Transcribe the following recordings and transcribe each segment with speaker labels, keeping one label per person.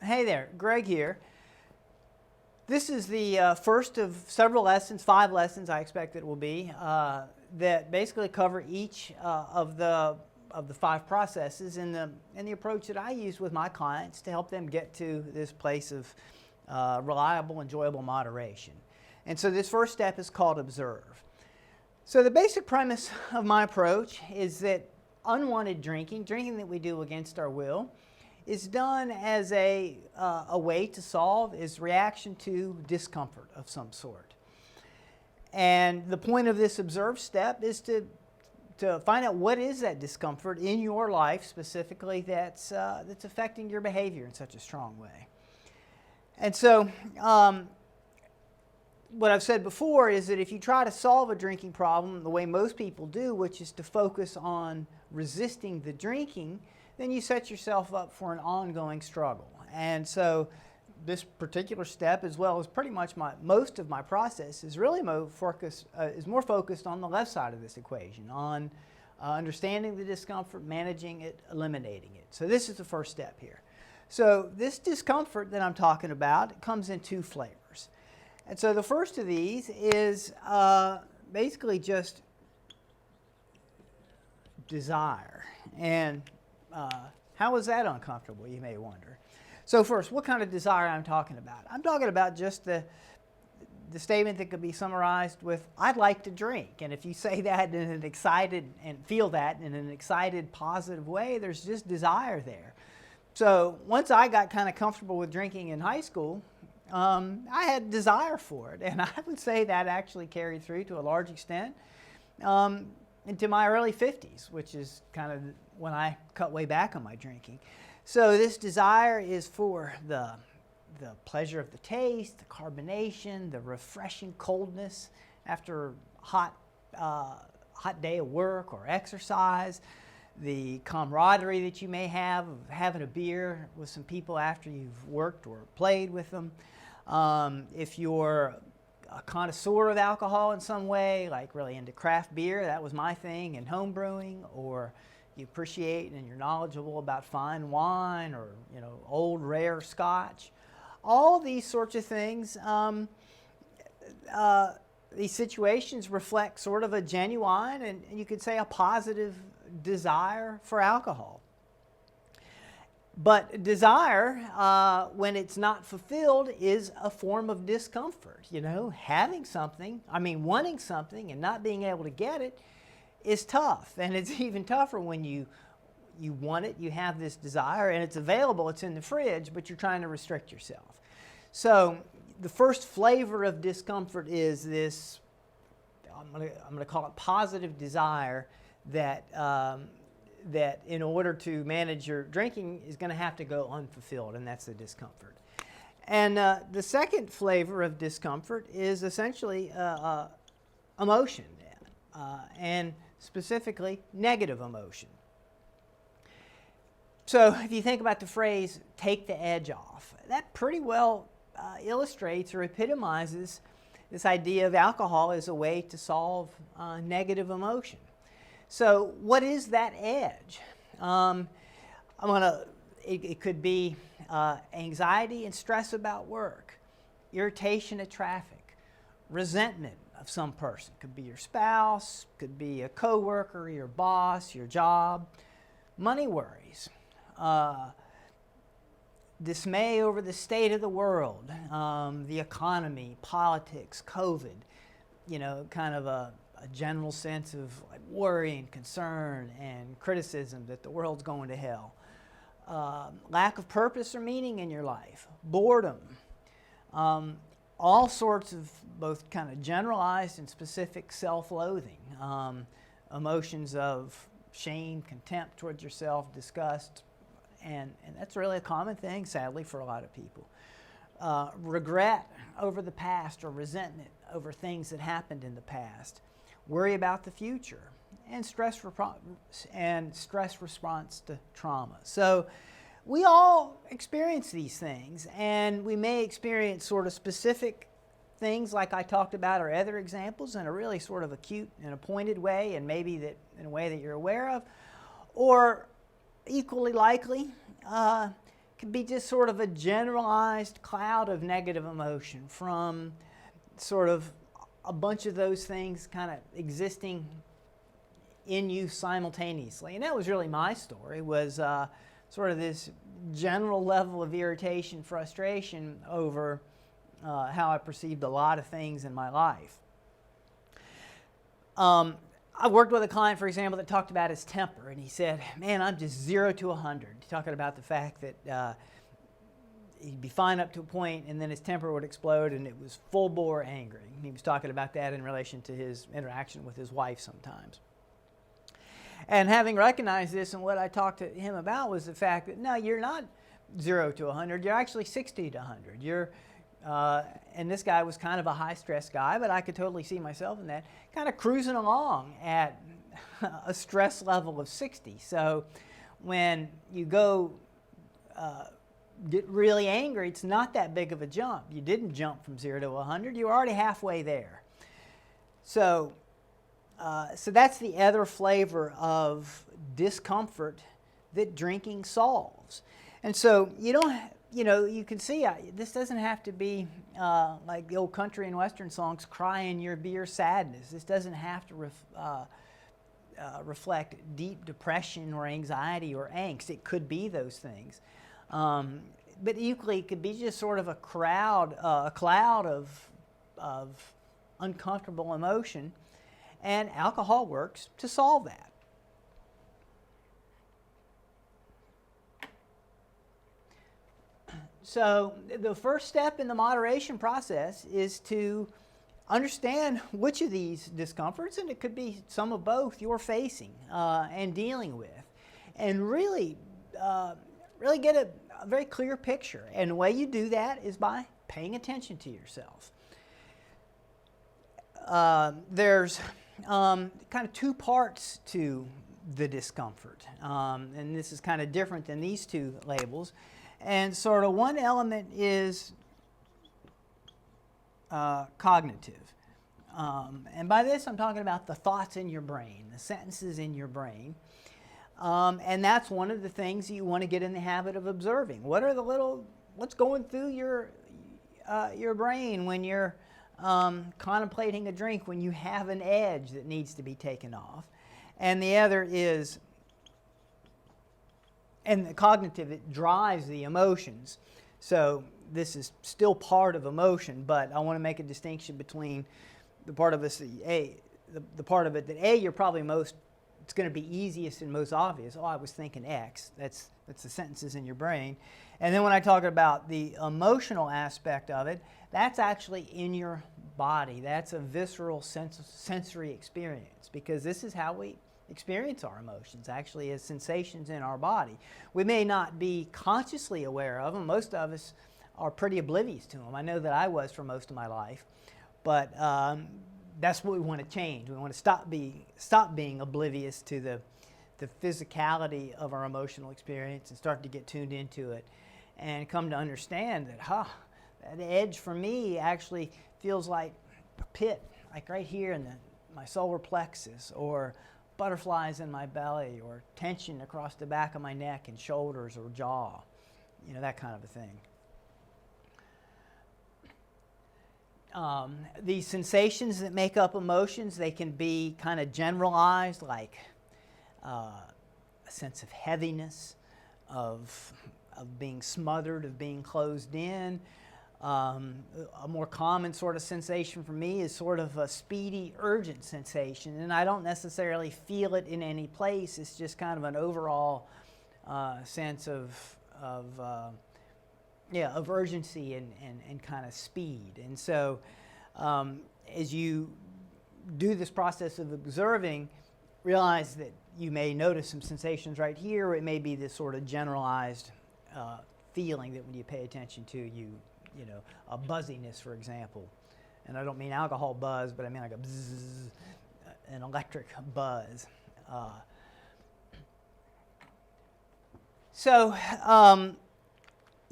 Speaker 1: Hey there, Greg here. This is the first of several lessons, 5 lessons I expect it will be, that basically cover each of the 5 processes in the approach that I use with my clients to help them get to this place of reliable, enjoyable moderation. And so this first step is called observe. So the basic premise of my approach is that unwanted drinking that we do against our will, is done as a way to solve is reaction to discomfort of some sort. And the point of this observe step is to find out what is that discomfort in your life specifically that's affecting your behavior in such a strong way. And so what I've said before is that if you try to solve a drinking problem the way most people do, which is to focus on resisting the drinking, then you set yourself up for an ongoing struggle. And so this particular step, as well as pretty much most of my process, is really more focused on the left side of this equation, on understanding the discomfort, managing it, eliminating it. So this is the first step here. So this discomfort that I'm talking about comes in 2 flavors. And so the first of these is basically just desire. And how is that uncomfortable, you may wonder. So first, what kind of desire I'm talking about? I'm talking about just the statement that could be summarized with, I'd like to drink. And if you say that in an excited, and feel that in an excited, positive way, there's just desire there. So once I got kind of comfortable with drinking in high school, I had desire for it. And I would say that actually carried through to a large extent into my early 50s, which is kind of when I cut way back on my drinking. So this desire is for the pleasure of the taste, the carbonation, the refreshing coldness after a hot day of work or exercise, the camaraderie that you may have of having a beer with some people after you've worked or played with them. If you're a connoisseur of alcohol in some way, like really into craft beer, that was my thing, and home brewing, or you appreciate and you're knowledgeable about fine wine or old rare scotch. All these sorts of things, these situations reflect sort of a genuine and you could say a positive desire for alcohol. But desire, when it's not fulfilled, is a form of discomfort. Having something, wanting something and not being able to get it is tough. And it's even tougher when you want it, you have this desire, and it's available, it's in the fridge, but you're trying to restrict yourself. So the first flavor of discomfort is this, I'm going to call it positive desire, that in order to manage your drinking is going to have to go unfulfilled, and that's the discomfort. And the second flavor of discomfort is essentially emotion, and specifically negative emotion. So if you think about the phrase, take the edge off, that pretty well illustrates or epitomizes this idea of alcohol as a way to solve negative emotion. So what is that edge? It could be anxiety and stress about work, irritation at traffic, resentment of some person. Could be your spouse, could be a coworker, your boss, your job, money worries, dismay over the state of the world, the economy, politics, COVID, kind of a general sense of worry and concern and criticism that the world's going to hell. Lack of purpose or meaning in your life, boredom, all sorts of both kind of generalized and specific self-loathing, emotions of shame, contempt towards yourself, disgust, and that's really a common thing, sadly, for a lot of people. Regret over the past or resentment over things that happened in the past. Worry about the future, and stress response to trauma. So we all experience these things, and we may experience sort of specific things like I talked about or other examples in a really sort of acute and a pointed way, and maybe that in a way that you're aware of, or equally likely could be just sort of a generalized cloud of negative emotion from sort of a bunch of those things kind of existing in you simultaneously. And that was really my story, was sort of this general level of irritation, frustration over how I perceived a lot of things in my life. I worked with a client, for example, that talked about his temper, and he said, man, I'm just 0 to 100, talking about the fact that he'd be fine up to a point, and then his temper would explode, and it was full-bore angry. He was talking about that in relation to his interaction with his wife sometimes. And having recognized this, and what I talked to him about was the fact that, no, you're not 0 to 100, you're actually 60 to 100. And this guy was kind of a high-stress guy, but I could totally see myself in that, kind of cruising along at a stress level of 60. So when you go get really angry, it's not that big of a jump. You didn't jump from 0 to 100. You were already halfway there. So that's the other flavor of discomfort that drinking solves. And so you can see this doesn't have to be like the old country and western songs, cry in your beer sadness. This doesn't have to reflect deep depression or anxiety or angst. It could be those things. But equally, it could be just sort of a cloud of uncomfortable emotion, and alcohol works to solve that. So the first step in the moderation process is to understand which of these discomforts, and it could be some of both, you're facing and dealing with, and really get a very clear picture. And the way you do that is by paying attention to yourself. There's kind of two parts to the discomfort, and this is kind of different than these two labels. And sort of one element is cognitive. And by this I'm talking about the thoughts in your brain, the sentences in your brain. And that's one of the things you want to get in the habit of observing. What's going through your brain when you're contemplating a drink, when you have an edge that needs to be taken off. And the other is, and the cognitive, it drives the emotions. So this is still part of emotion, but I want to make a distinction between the part of us the part of it that you're probably it's going to be easiest and most obvious. Oh, I was thinking X. That's the sentences in your brain. And then when I talk about the emotional aspect of it, that's actually in your body. That's a visceral sensory experience, because this is how we experience our emotions, actually, as sensations in our body. We may not be consciously aware of them. Most of us are pretty oblivious to them. I know that I was for most of my life, but that's what we want to change. We want to stop being oblivious to the physicality of our emotional experience and start to get tuned into it, and come to understand that that edge for me actually feels like a pit, like right here in my solar plexus, or butterflies in my belly, or tension across the back of my neck and shoulders or jaw, that kind of a thing. These sensations that make up emotions, they can be kind of generalized, like a sense of heaviness, of being smothered, of being closed in. A more common sort of sensation for me is sort of a speedy, urgent sensation, and I don't necessarily feel it in any place. It's just kind of an overall sense of urgency and kind of speed. And so as you do this process of observing, realize that you may notice some sensations right here, or it may be this sort of generalized feeling that when you pay attention to, a buzziness, for example. And I don't mean alcohol buzz, but I mean like a bzzz, an electric buzz.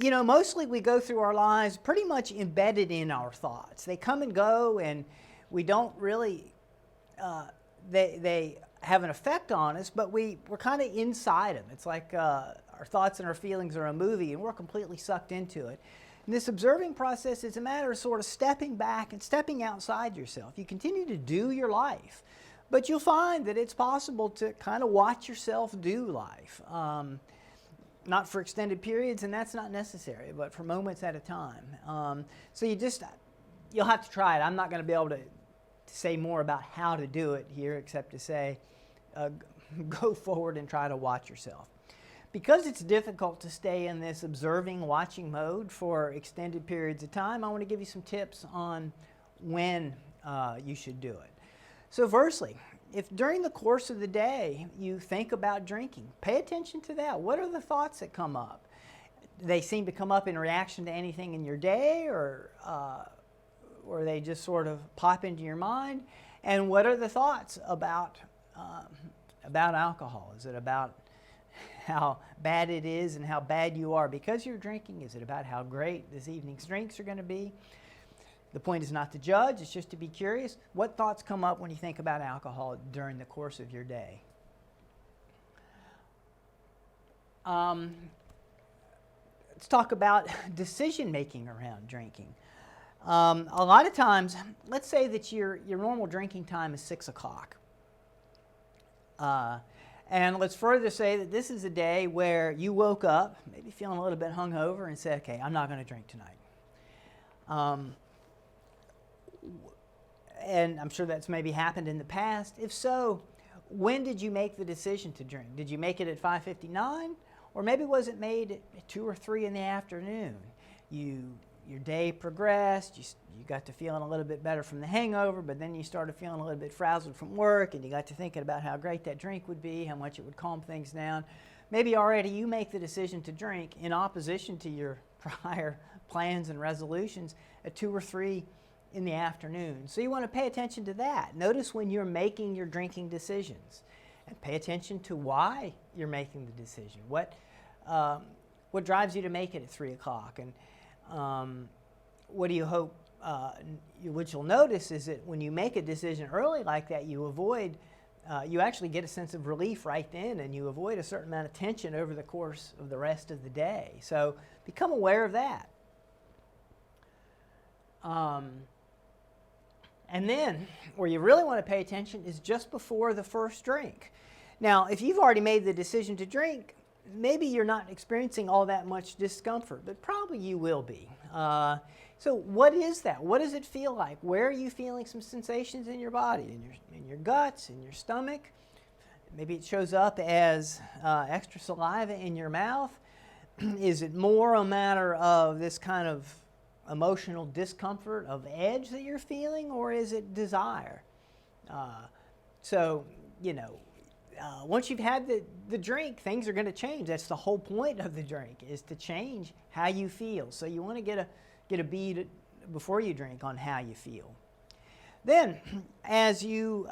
Speaker 1: Mostly we go through our lives pretty much embedded in our thoughts. They come and go, and we don't really, they have an effect on us, but we're kind of inside them. It's like our our thoughts and our feelings are a movie, and we're completely sucked into it. And this observing process is a matter of sort of stepping back and stepping outside yourself. You continue to do your life, but you'll find that it's possible to kind of watch yourself do life. Not for extended periods, and that's not necessary, but for moments at a time. So you'll have to try it. I'm not going to be able to say more about how to do it here, except to say, go forward and try to watch yourself. Because it's difficult to stay in this observing, watching mode for extended periods of time, I want to give you some tips on when you should do it. So firstly, if during the course of the day you think about drinking, pay attention to that. What are the thoughts that come up? They seem to come up in reaction to anything in your day, or they just sort of pop into your mind? And what are the thoughts about alcohol? Is it about how bad it is and how bad you are because you're drinking? Is it about how great this evening's drinks are going to be? The point is not to judge, it's just to be curious. What thoughts come up when you think about alcohol during the course of your day? Let's talk about decision making around drinking. A lot of times, let's say that your normal drinking time is 6 o'clock. And let's further say that this is a day where you woke up, maybe feeling a little bit hungover, and said, okay, I'm not going to drink tonight. And I'm sure that's maybe happened in the past. If so, when did you make the decision to drink? Did you make it at 5:59? Or maybe was it made at 2 or 3 in the afternoon? Your day progressed, you got to feeling a little bit better from the hangover, but then you started feeling a little bit frazzled from work, and you got to thinking about how great that drink would be, how much it would calm things down. Maybe already you make the decision to drink in opposition to your prior plans and resolutions at 2 or 3 in the afternoon. So you want to pay attention to that. Notice when you're making your drinking decisions, and pay attention to why you're making the decision. What drives you to make it at 3 o'clock? And what do you hope? What you'll notice is that when you make a decision early like that, you actually get a sense of relief right then, and you avoid a certain amount of tension over the course of the rest of the day. So become aware of that. And then, where you really want to pay attention is just before the first drink. Now, if you've already made the decision to drink, maybe you're not experiencing all that much discomfort, but probably you will be. So what is that? What does it feel like? Where are you feeling some sensations in your body, in your guts, in your stomach? Maybe it shows up as extra saliva in your mouth. Is it more a matter of this kind of emotional discomfort of edge that you're feeling, or is it desire? Once you've had the drink, things are going to change. That's the whole point of the drink, is to change how you feel. So you want to get a bead before you drink on how you feel. Then, as you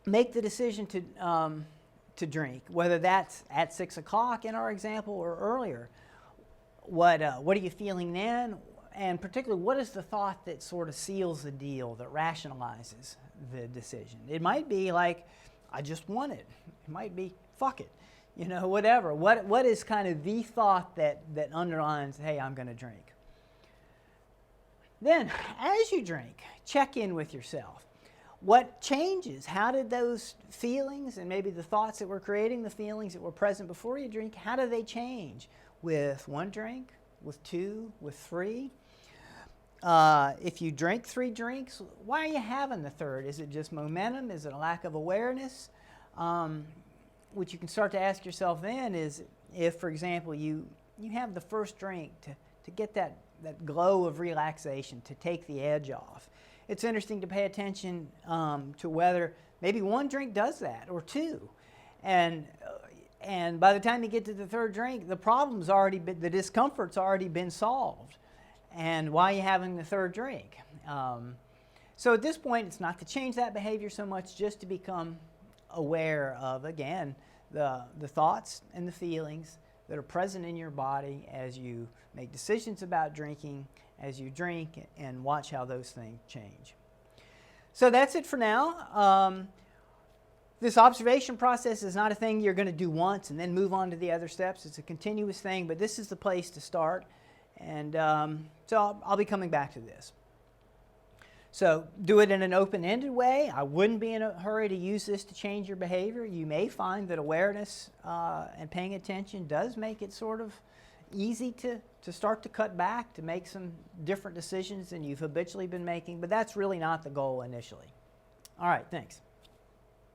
Speaker 1: make the decision to drink, whether that's at 6 o'clock in our example or earlier, what are you feeling then? And particularly, what is the thought that sort of seals the deal, that rationalizes the decision? It might be like, I just want it. It might be, fuck it. Whatever. What is kind of the thought that underlines, hey, I'm going to drink? Then, as you drink, check in with yourself. What changes? How did those feelings and maybe the thoughts that were creating the feelings that were present before you drink, how do they change with 1 drink, with 2, with 3? If you drink 3 drinks, why are you having the third? Is it just momentum? Is it a lack of awareness? What you can start to ask yourself then is, if, for example, you have the first drink to get that glow of relaxation, to take the edge off. It's interesting to pay attention to whether maybe 1 drink does that, or 2. And by the time you get to the 3rd drink, the discomfort's already been solved. And why are you having the 3rd drink? So at this point, it's not to change that behavior so much, just to become aware of, again, the thoughts and the feelings that are present in your body as you make decisions about drinking, as you drink, and watch how those things change. So that's it for now. This observation process is not a thing you're going to do once and then move on to the other steps. It's a continuous thing, but this is the place to start. And so I'll be coming back to this. So do it in an open-ended way. I wouldn't be in a hurry to use this to change your behavior. You may find that awareness and paying attention does make it sort of easy to start to cut back, to make some different decisions than you've habitually been making, but that's really not the goal initially. All right, thanks.